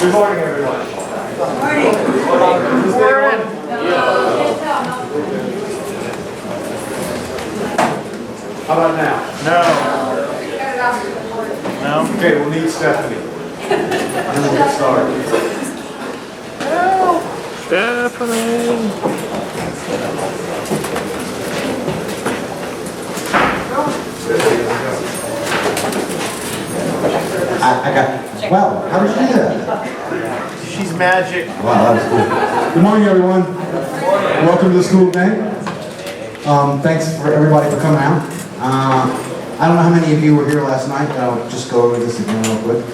Good morning, everyone. Good morning. How about now? No. Okay, we'll need Stephanie. And we'll get started. Stephanie. I got, wow, how did you do that? She's magic. Wow, that was cool. Good morning, everyone. Welcome to the school today. Thanks for everybody for coming out. I don't know how many of you were here last night, but I'll just go over this again real quick.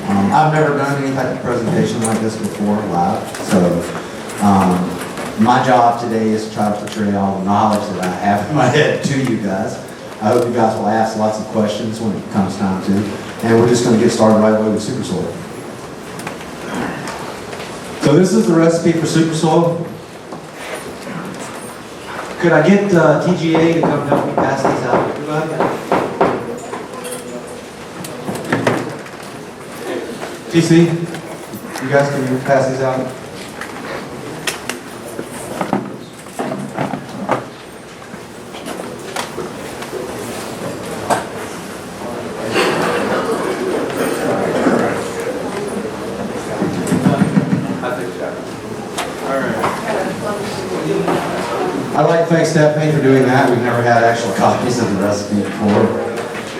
I've never done any type of presentation like this before live, so my job today is to try to portray all the knowledge that I have in my head to you guys. I hope you guys will ask lots of questions when it comes time to, and we're just going to get started right away with super soil. So this is the recipe for super soil. Could I get TGA to come help me pass these out? Everybody? TC, you guys can you pass these out? I'd like to thank Stephanie for doing that. We've never had actual copies of the recipe before.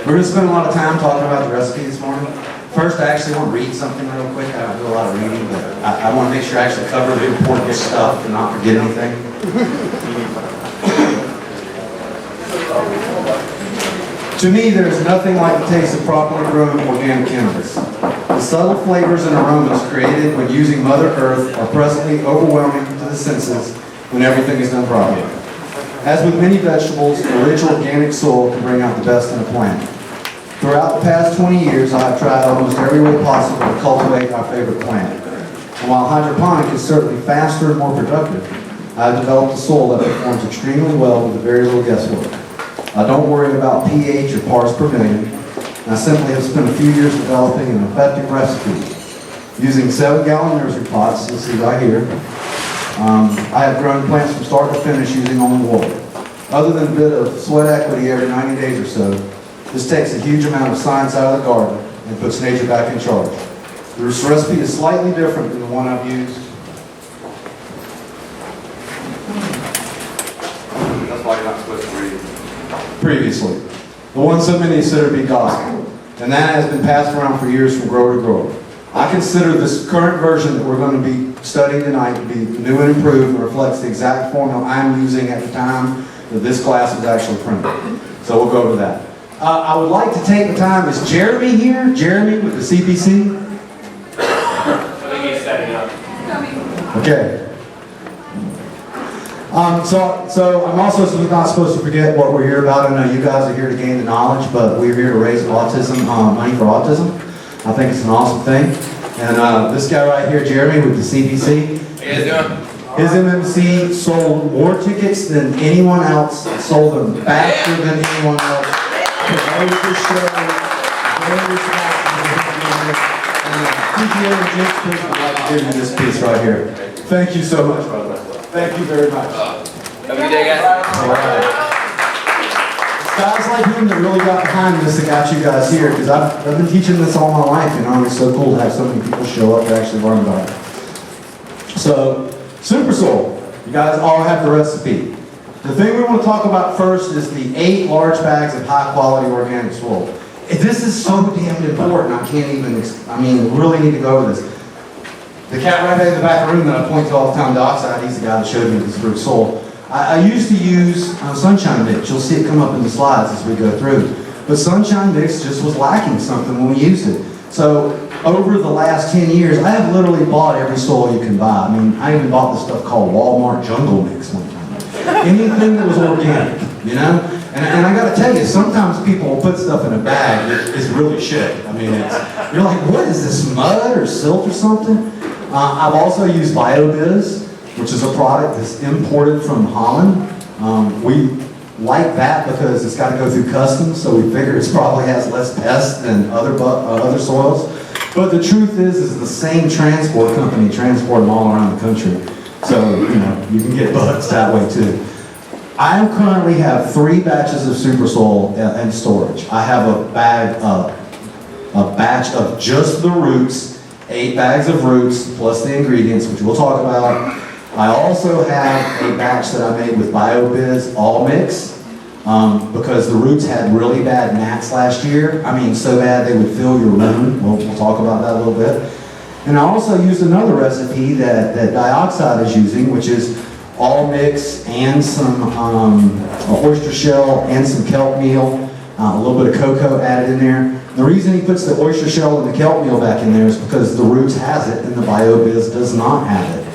We're going to spend a lot of time talking about the recipe this morning. First, I actually want to read something real quick. I don't do a lot of reading, but I want to make sure I actually cover the important stuff and not forget anything. To me, there is nothing like the taste of properly grown organic cannabis. The subtle flavors and aromas created when using Mother Earth are presently overwhelming to the senses when everything is done properly. As with many vegetables, a rich organic soil can bring out the best in a plant. Throughout the past 20 years, I have tried almost every way possible to cultivate my favorite plant. And while hydroponic is certainly faster and more productive, I have developed a soil that performs extremely well with very little guesswork. I don't worry about pH or parts per million, and I simply have spent a few years developing an effective recipe. Using 7-gallon nursery pots, you'll see right here, I have grown plants from start to finish using only water. Other than a bit of sweat equity every 90 days or so, this takes a huge amount of science out of the garden and puts nature back in charge. This recipe is slightly different than the one I've used. That's why you're not supposed to read. Previously. The one so many consider to be gospel. And that has been passed around for years from grower to grower. I consider this current version that we're going to be studying tonight to be new and improved and reflects the exact formula I'm using at the time that this class was actually printed. So we'll go over that. I would like to take the time, is Jeremy here? Jeremy with the CPC? I think he's setting up. Okay. So I'm also not supposed to forget what we're here about. I know you guys are here to gain the knowledge, but we're here to raise autism, money for autism. I think it's an awesome thing. And this guy right here, Jeremy with the CPC, How you guys doing? his MMC sold more tickets than anyone else, sold them faster than anyone else. Promoted the show, very responsible. And TGA and Jinx would like to give you this piece right here. Thank you so much, brother. Thank you very much. Have a good day, guys. All right. It's guys like him that really got behind this that got you guys here, because I've been teaching this all my life, you know, and it's so cool to have so many people show up to actually learn about it. So, Super Soul, you guys all have the recipe. The thing we want to talk about first is the 8 large bags of high quality organic soil. This is so damn important, I can't even, we really need to go over this. The cat right there in the back of the room that I point to all the time, the oxide, he's the guy that showed me this fruit soil. I used to use sunshine mix. You'll see it come up in the slides as we go through. But sunshine mix just was lacking something when we used it. So over the last 10 years, I have literally bought every soil you can buy. I even bought this stuff called Walmart Jungle Mix one time. Anything that was organic, you know? And I gotta tell you, sometimes people will put stuff in a bag that is really shit. You're like, what is this, mud or silt or something? I've also used BioBiz, which is a product that's imported from Holland. We like that because it's got to go through customs, so we figure it probably has less pests than other soils. But the truth is the same transport company transport them all around the country. So, you can get bugs that way too. I currently have 3 batches of Super Soul in storage. I have a batch of just the roots, 8 bags of roots, plus the ingredients, which we'll talk about. I also have a batch that I made with BioBiz All Mix, because the roots had really bad gnats last year. I mean, so bad they would fill your room. We'll talk about that a little bit. And I also used another recipe that Dioxide is using, which is all mix and some oyster shell and some kelp meal, a little bit of cocoa added in there. The reason he puts the oyster shell and the kelp meal back in there is because the Roots has it and the BioBiz does not have it.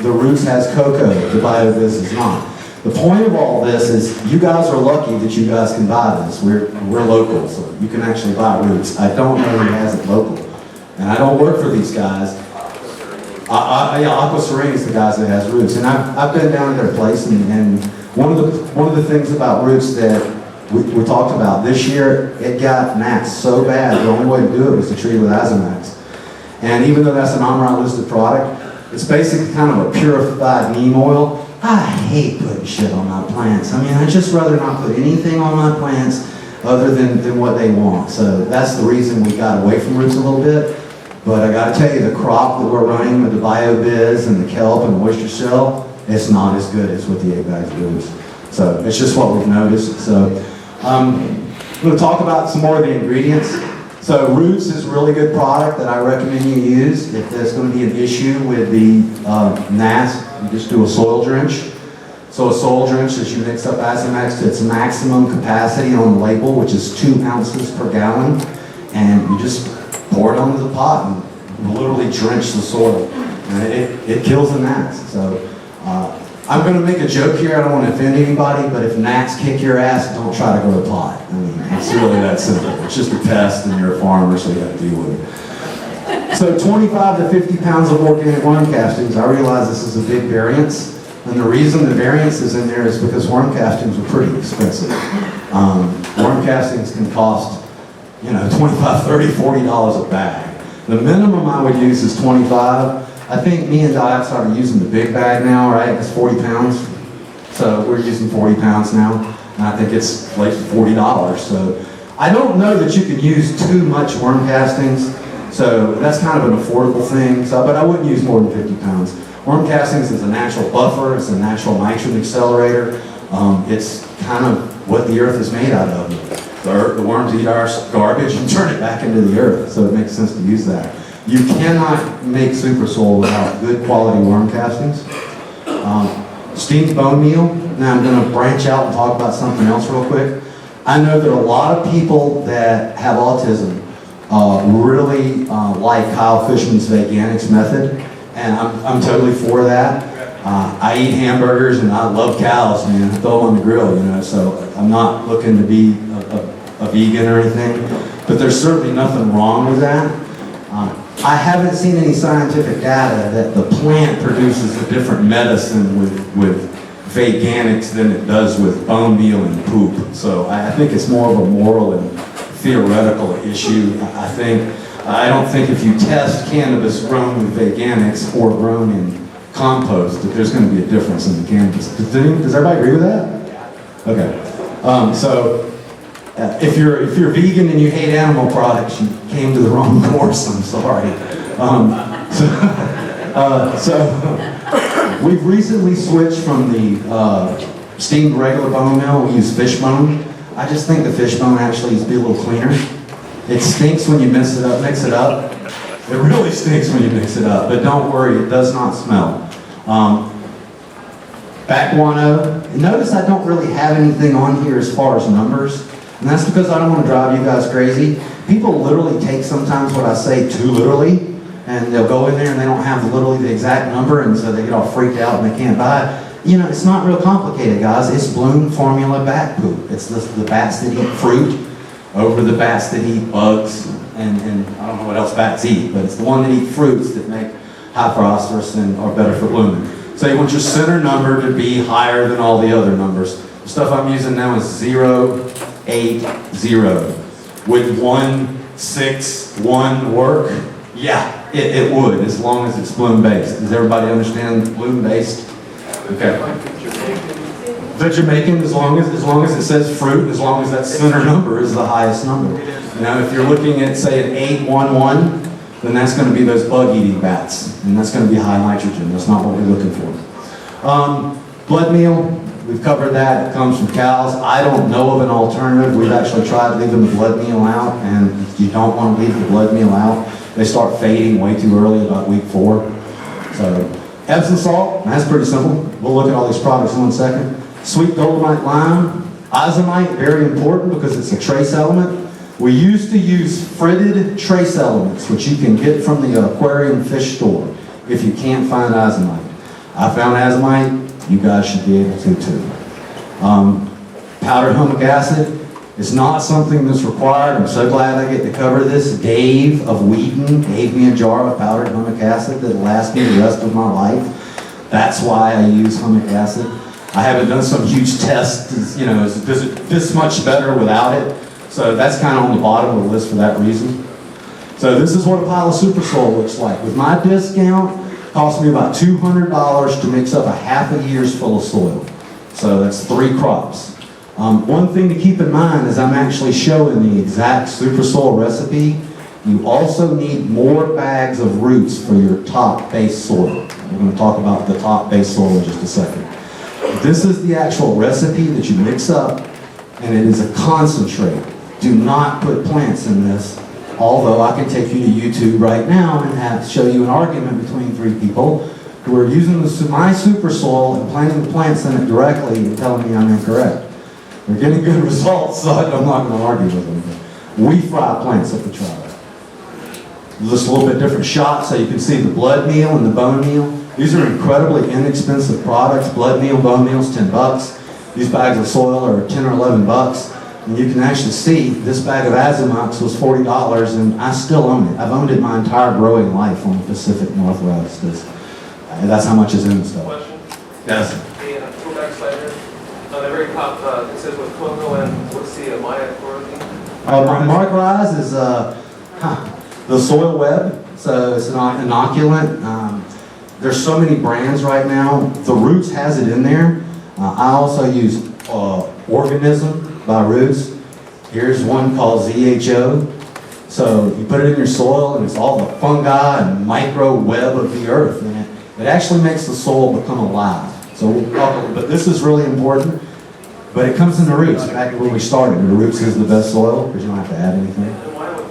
The Roots has cocoa, the BioBiz does not. The point of all this is you guys are lucky that you guys can buy this. We're local, so you can actually buy Roots. I don't know who has it local. And I don't work for these guys. Aqua Serene is the guys that has Roots. And I've been down to their place, and one of the things about Roots that we talked about this year, it got gnats so bad, the only way to do it was to treat it with Azomite. And even though that's an OMRI listed product, it's basically kind of a purified neem oil. I hate putting shit on my plants. I mean, I'd just rather not put anything on my plants other than what they want. So that's the reason we got away from Roots a little bit. But I gotta tell you, the crop that we're running with the BioBiz and the kelp and the oyster shell, it's not as good as what the 8 bags of Roots. So it's just what we've noticed. So I'm gonna talk about some more of the ingredients. So Roots is a really good product that I recommend you use. If there's gonna be an issue with the gnats, you just do a soil drench. So a soil drench is you mix up Azomite to its maximum capacity on the label, which is 2 ounces per gallon, and you just pour it onto the pot and literally drench the soil. And it kills the gnats. So I'm going to make a joke here. I don't want to offend anybody, but if gnats kick your ass, don't try to grow a pot. I mean, it's really that simple. It's just a pest, and you're a farmer, so you have to deal with it. So 25 to 50 pounds of organic worm castings. I realize this is a big variance. And the reason the variance is in there is because worm castings are pretty expensive. Worm castings can cost, $25, $30, $40 a bag. The minimum I would use is 25. I think me and Dioxide are using the big bag now, right? It's 40 pounds. So we're using 40 pounds now. And I think it's like $40. So I don't know that you can use too much worm castings. So that's kind of an affordable thing. So, but I wouldn't use more than 50 pounds. Worm castings is a natural buffer. It's a natural nitrogen accelerator. It's kind of what the earth is made out of. The worms eat our garbage and turn it back into the earth, so it makes sense to use that. You cannot make Super Soul without good quality worm castings. Steamed bone meal. Now I'm going to branch out and talk about something else real quick. I know that a lot of people that have autism really like Kyle Fishman's Veganics method, and I'm totally for that. I eat hamburgers and I love cows, man. I throw them on the grill, so I'm not looking to be a vegan or anything, but there's certainly nothing wrong with that. I haven't seen any scientific data that the plant produces a different medicine with Veganics than it does with bone meal and poop. So I think it's more of a moral and theoretical issue. I don't think if you test cannabis grown with Veganics or grown in compost, that there's going to be a difference in the cannabis. Does everybody agree with that? Okay. So if you're vegan and you hate animal products, you came to the wrong course. I'm sorry. So we've recently switched from the steamed regular bone meal. We use fish bone. I just think the fish bone actually is a little cleaner. It stinks when you mix it up. It really stinks when you mix it up, but don't worry, it does not smell. Back guano. Notice I don't really have anything on here as far as numbers, and that's because I don't want to drive you guys crazy. People literally take sometimes what I say too literally, and they'll go in there and they don't have literally the exact number, and so they get all freaked out and they can't buy it. It's not real complicated, guys. It's Bloom Formula bat poop. It's the bats that eat fruit over the bats that eat bugs, and I don't know what else bats eat, but it's the one that eat fruits that make high phosphorus and are better for blooming. So you want your center number to be higher than all the other numbers. The stuff I'm using now is 080 with one 6, 1 work? Yeah, it would, as long as it's bloom-based. Does everybody understand bloom-based? Okay. The Jamaican, as long as it says fruit, as long as that center number is the highest number. Now, if you're looking at, say, an 811, then that's going to be those bug-eating bats, and that's going to be high nitrogen. That's not what we're looking for. Blood meal, we've covered that. It comes from cows. I don't know of an alternative. We've actually tried leaving the blood meal out, and if you don't want to leave the blood meal out, they start fading way too early, about week 4. So, Epsom salt, that's pretty simple. We'll look at all these products in 1 second. Sweet dolomite lime. Azomite, very important because it's a trace element. We used to use fritted trace elements, which you can get from the aquarium fish store if you can't find azomite. I found azomite, you guys should be able to too. Powdered humic acid is not something that's required. I'm so glad I get to cover this. Dave of Wheaton gave me a jar of powdered humic acid that will last me the rest of my life. That's why I use humic acid. I haven't done some huge test, you know, does it this much better without it? So that's kind of on the bottom of the list for that reason. So this is what a pile of super soil looks like. With my discount, it cost me about $200 to mix up a half a year's full of soil. So that's 3 crops. One thing to keep in mind is I'm actually showing the exact super soil recipe. You also need more bags of roots for your top base soil. We're going to talk about the top base soil in just a second. This is the actual recipe that you mix up, and it is a concentrate. Do not put plants in this, although I can take you to YouTube right now and show you an argument between 3 people who are using my super soil and planting the plants in it directly and telling me I'm incorrect. They're getting good results, so I'm not going to argue with them. We fry plants if we try it. Just a little bit different shot so you can see the blood meal and the bone meal. These are incredibly inexpensive products. Blood meal, bone meal is $10. These bags of soil are 10 or 11 bucks. And you can actually see this bag of Azomite was $40, and I still own it. I've owned it my entire growing life on the Pacific Northwest. That's how much is in the stuff. Question? Yes. The full-back slider, on the very top, it says with cocoa and what's the Maya chlorine? Mycorrhiza is the soil web, so it's an inoculant. There's so many brands right now. The Roots has it in there. I also use Organism by Roots. Here's one called ZHO. So you put it in your soil and it's all the fungi and micro web of the earth. And it actually makes the soil become alive. So we'll talk, but this is really important. But it comes in the roots. Back to where we started. The roots is the best soil because you don't have to add anything. And why with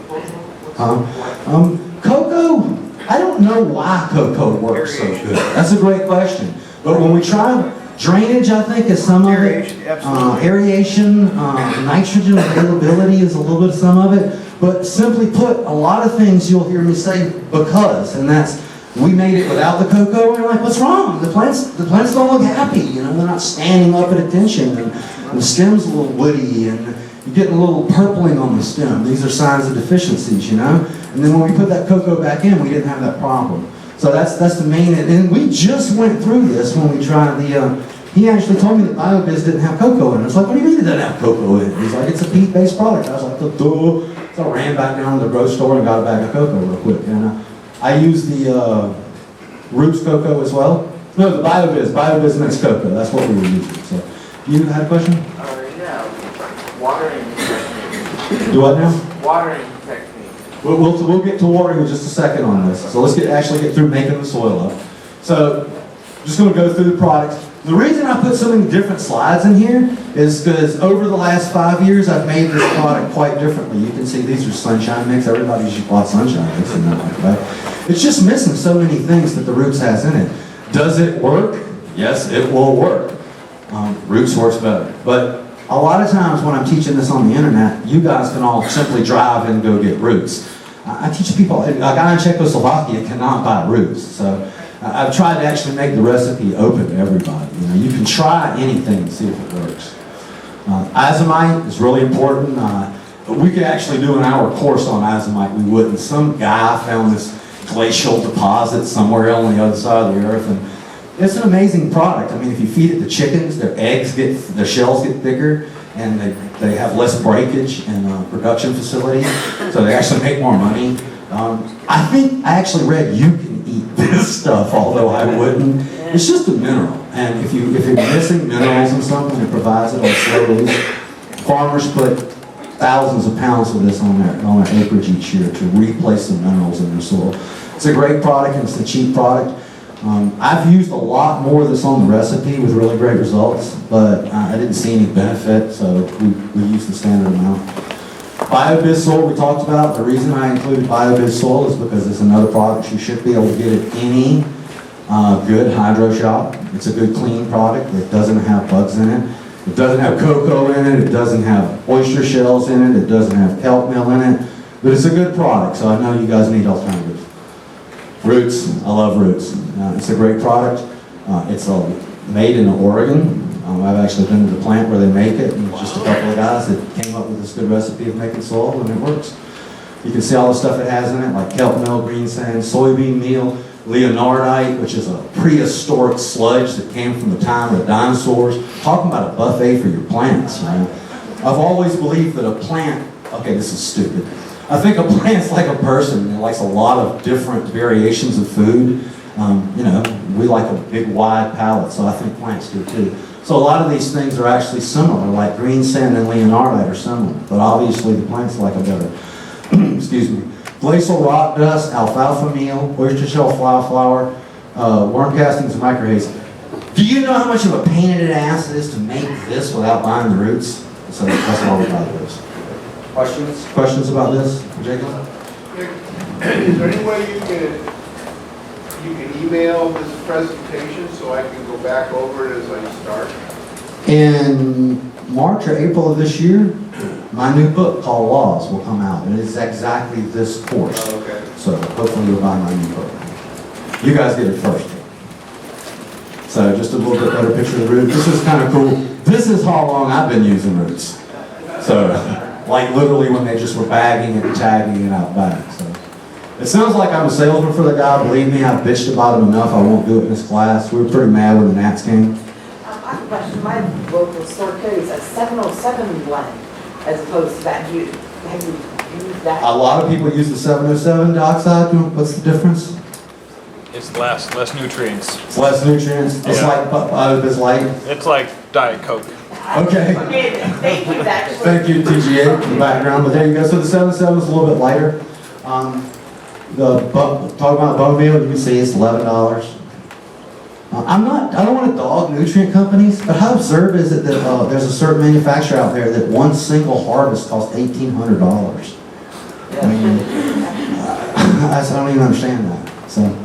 cocoa? Cocoa, I don't know why cocoa works so good. That's a great question. But when we try drainage, I think, is some of it. Aeration, nitrogen availability is a little bit of some of it. But simply put, a lot of things you'll hear me say because, and that's, we made it without the cocoa, and you're like, what's wrong? The plants don't look happy, you know, they're not standing up at attention, and the stem's a little woody, and you're getting a little purpling on the stem. These are signs of deficiencies, you know? And then when we put that cocoa back in, we didn't have that problem. So that's the main, and we just went through this when we tried the, he actually told me that BioBiz didn't have cocoa in it. I was like, what do you mean it doesn't have cocoa in it? He's like, it's a peat-based product. I was like, duh. So I ran back down to the grocery store and got a bag of cocoa real quick. And I used the Roots cocoa as well. No, the BioBiz makes cocoa. That's what we were using. So, you had a question? Yeah, watering technique. Do what now? Watering technique. We'll get to watering in just a second on this. So let's actually get through making the soil up. So, just going to go through the products. The reason I put so many different slides in here is because over the last 5 years, I've made this product quite differently. You can see these are sunshine mix. Everybody should buy sunshine mix in that, right? It's just missing so many things that the Roots has in it. Does it work? Yes, it will work. Roots works better. But a lot of times when I'm teaching this on the internet, you guys can all simply drive and go get Roots. I teach people, a guy in Czechoslovakia cannot buy Roots. So I've tried to actually make the recipe open to everybody. You know, you can try anything and see if it works. Azomite is really important. We could actually do an hour course on Azomite. We wouldn't. Some guy found this glacial deposit somewhere on the other side of the earth, and it's an amazing product. I mean, if you feed it to chickens, their shells get thicker. and they have less breakage in production facilities, so they actually make more money. I actually read you can eat this stuff, although I wouldn't. It's just a mineral, and if you're missing minerals in something, it provides it on slow release. Farmers put thousands of pounds of this on their acreage each year to replace the minerals in their soil. It's a great product, and it's a cheap product. I've used a lot more of this on the recipe with really great results, but I didn't see any benefit, so we used the standard amount. BioBiz soil we talked about. The reason I included BioBiz soil is because it's another product you should be able to get at any good hydro shop. It's a good clean product. It doesn't have bugs in it. It doesn't have cocoa in it. It doesn't have oyster shells in it. It doesn't have kelp meal in it. But it's a good product, so I know you guys need alternatives. Roots, I love Roots. It's a great product. It's made in Oregon. I've actually been to the plant where they make it, and just a couple of guys that came up with this good recipe of making soil, and it works. You can see all the stuff it has in it, like kelp meal, green sand, soybean meal, leonardite, which is a prehistoric sludge that came from the time of the dinosaurs. Talking about a buffet for your plants, right? I've always believed that a plant, okay, this is stupid. I think a plant's like a person. It likes a lot of different variations of food. We like a big wide palate, so I think plants do too. So a lot of these things are actually similar, like green sand and leonardite are similar, but obviously the plants like a better, excuse me. Glacial rock dust, alfalfa meal, oyster shell flour, worm castings, and microhaze. Do you know how much of a pain in the ass it is to make this without buying the roots? So that's all we got this. Questions? Questions about this, Jacob? Is there any way you can email this presentation so I can go back over it as I start? In March or April of this year, my new book called Laws will come out, and it's exactly this course. Oh, okay. So hopefully you'll buy my new book. You guys get it first. So just a little bit better picture of the root. This is kind of cool. This is how long I've been using roots. So, like literally when they just were bagging it and tagging it out back. So it sounds like I'm a salesman for the guy. Believe me, I've bitched about him enough. I won't do it in this class. We were pretty mad when the gnats came. I have a question. My local store carries a 707 blend as opposed to that. Have you used that? A lot of people use the 707 dioxide. What's the difference? It's less nutrients. It's less nutrients. It's Yeah. it's light. It's like Diet Coke. Okay. Okay, thank you. That's Thank you, TGA, for the background. But there you go. So the 707 is a little bit lighter. Talking about bone meal, you can see it's $11. I don't want to dog nutrient companies, but how absurd is it that there's a certain manufacturer out there that one single harvest costs $1,800? I mean, I don't even understand that. So,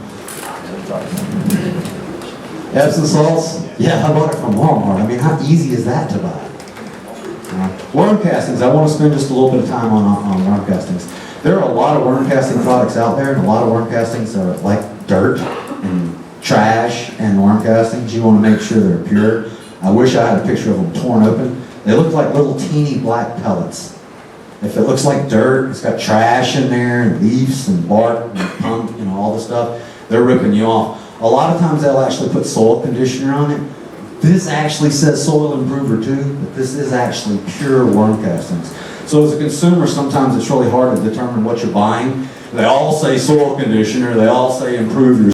Epsom salts, yeah, I bought it from Walmart. I mean, how easy is that to buy? Worm castings, I want to spend just a little bit of time on worm castings. There are a lot of worm casting products out there, and a lot of worm castings are like dirt and trash and worm castings. You want to make sure they're pure. I wish I had a picture of them torn open. They look like little teeny black pellets. If it looks like dirt, it's got trash in there and leaves and bark and punk, all this stuff, they're ripping you off. A lot of times they'll actually put soil conditioner on it. This actually says soil improver too, but this is actually pure worm castings. So as a consumer, sometimes it's really hard to determine what you're buying. They all say soil conditioner, they all say improve your